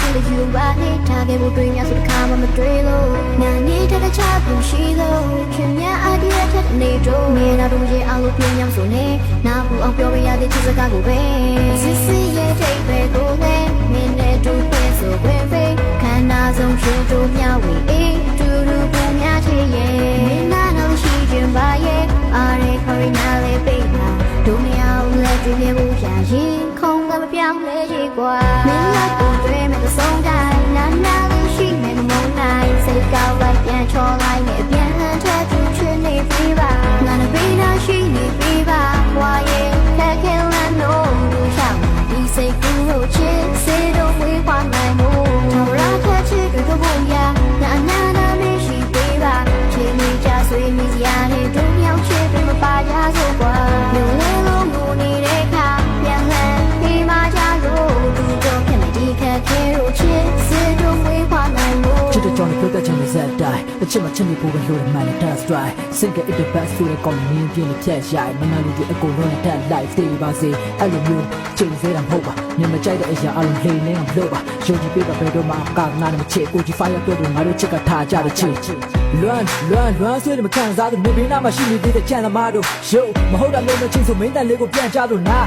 ဖြစ်လို့ယူပါနေထားခဲ့ဖို့တွေ့များဆိုတစ်ခါမှမတွေ့လို့ငါနေတဲ့တခြားဘူးရှိလို့ခင်ဗျာအဒီရထက်နေတော့နေနာတော့ရေအောင်လို့ပြင်းညောင်းဆိုနေနာဘူးအောင်ပြောပြရတဲ့ချစ်စကားကိုပဲစစ်စစ်ရဲ့ထိပ်ပဲကိုပဲမင်းနဲ့တူပဲဆိုခွင့်ပဲခန္ဓာဆုံးရှင်တို့မျှဝေအေးတူတူပူများချေရဲ့မင်းနာတော့ရှိခြင်းပါရဲ့အားရခေါ်ရနာလေးပိတ်ပါတို့မအောင်လက်တွေ့နေဖို့ရှာရင်ခုံကမပြောင်းလဲရေကွာမင်းကကိုတွေ့မဲ့သဆုံးတိုင်းနာနာလေးရှိမဲ့မမုန်းနိုင်စိတ်ကောက်လိုက်ပြန်ချောလိုက်နဲ့ပြန်ဟန်ထက်သူချွနေပြီပါငါနဲ့ဘေးနာရှိနေပြီပါဝါရဲ့ခက်ခဲလမ်းတော့လို့ရှောင်းဒီစိတ်ကူလို့ချစ်စေတော့ဝေးခွာနိုင်မို့တော်ရထက်ချစ်တွေ့ဖို့ရနာနာနာမရှိပြီပါချစ်နေကြဆွေးနေစရာနဲ့တို့မြောက်ချစ်တွေမပါကြဆိုကွာလုံလဲလုံးကိုနေတဲ့ခါပြန်လှန်ပြီးမှကြလို့သူတို့ဖြစ်နေဒီခက်ခဲလို့ချစ်စေတော့ဝေးခွာနိုင်မို့ချစ်တဲ့ကြောင့်ပြောတတ်ချင်တဲ့ဇက်တိုင်းအချစ်မချစ်နေဖို့ပဲလို့မှန်တဲ့ that's right sing it the best ဆိုတဲ့ကောင်းမြင်ပြင်းနဲ့ဖြတ်ရိုက်မနာလို့ဒီအကုန်လုံးနဲ့ life သေးပါစေအဲ့လိုမျိုးချိန်စေးတာမဟုတ်ပါညမကြိုက်တဲ့အရာအလုံးလိမ့်နေအောင်လုပ်ပါယုံကြည်ပေးပါဘယ်တော့မှကာနာနဲ့မချစ်ကိုကြီး fire တွေ့တယ်ငါတို့ချစ်ကထားကြတဲ့ချစ်လွမ်းဆွေးတယ်မခံစားသူနေပင်နာမရှိနေသေးတဲ့ချမ်းသမားတို့ရုပ်မဟုတ်တာလို့မချစ်ဆိုမင်းတန်လေးကိုပြန်ကြလို့နာ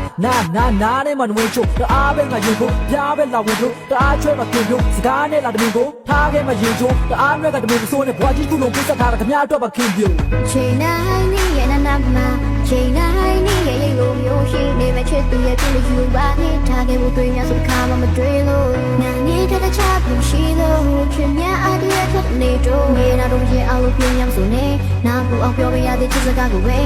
နဲ့မှဝင်ချို့တအားပဲငါရင်ကိုပြားပဲလာဝင်တို့တအားချွဲမှပြင်တို့စကားနဲ့လာတမင်ကိုထားခဲ့မှရင်ချို့တအားမြက်ကတမင်ဆိုးနဲ့ဘွားကြီးခုလုံးပြတ်ထားတာခမရတော့ပါခင်ပြုချိန်တိုင်းနေရနာနာမှာချိန်တိုင်းနေရရိတ်လိုမျိုးရှိနေမဲ့ချစ်သူရဲ့ဖြစ်လို့ယူပါနေထားခဲ့ဖို့တွေ့များဆိုခါမှမတွေ့လို့ငါနေတဲ့တခြားဘူးရှိလို့ခင်ဗျာအဒီရထက်နေတော့နေနာတော့ရေအောင်လို့ပြင်းညောင်းဆိုနေနာဘူးအောင်ပြောပြရတဲ့ချစ်စကားကိုပဲ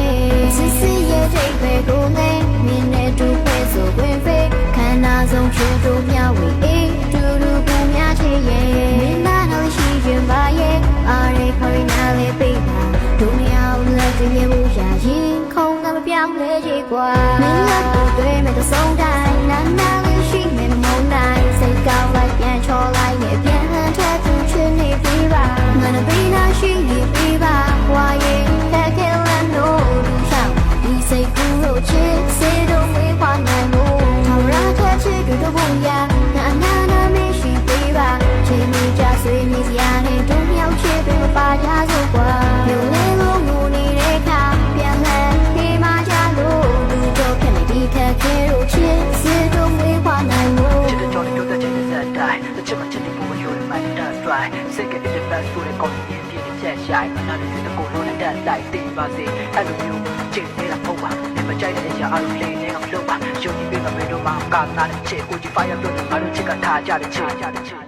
စစ်စစ်ရဲ့ထိပ်ပဲကိုနေမင်းနဲ့တူပဲဆိုခွင့်ပဲခန္ဓာဆုံးချစ်တို့မျှဝေအေးတူတူပူများချေရဲ့မင်းနာတော့ရှိခြင်းပါရဲ့အားရခေါ်ရနာလေးပိတ်ပါတို့မအောင်လက်တွေ့နေဖို့ရှာရင်ခုံကမပြောင်းလဲရေကွာမင်းကကိုတွေ့မဲ့သဆုံးတိုင်းနာနာလေးရှိမဲ့မုန်းနိုင်စိတ်ကောက်လိုက်ပြန်ချောလိုက်နဲ့ပြန်ဟန်ထက်သူချွနေပြီပါငါနဲ့ဘေးနာရှိနေပြီပါဝါရဲ့ခက်ခဲလမ်းတော့လူရှောင်းဒီစိတ်ကူလို့ချစ်စေတော့ဝေးခွာနိုင်မို့တော်ရထက်ချစ်တွေ့ဖို့ရနာနာမရှိပြီပါချိန်မီကြဆွေးနေစရာနဲ့တို့မြောက်ချစ်တွေမပါကြဆိုကွာလုံလဲလုံးကိုနေတဲ့ခါပြန်လှန်ပြီးမှကြလို့လူတို့ဖြစ်နေဒီခက်ခဲလို့ချစ်စေတော့ဝေးခွာနိုင်မို့ချစ်တဲ့ကြောင့်ပြောတတ်ချင်တဲ့ဇက်တိုင်းအချစ်မချစ်နေဖို့ပဲလို့မှန်တဲ့ that's right sing it the best ဆိုတဲ့ကောင်းမြင်ပြင်းနဲ့ဖြတ်ရိုက်မနာလို့ဒီအကုန်လုံးနဲ့ life သေးပါစေအဲ့လိုမျိုးချိန်စေးတာမဟုတ်ပါညမကြိုက်တဲ့အရာအလုံးလိမ့်နေအောင်လုပ်ပါယုံကြည်ပေးပါဘယ်တော့မှကာနာနဲ့ချစ်ကိုကြီး fire ပြောတယ်ငါတို့ချစ်ကထားကြတဲ့ချစ်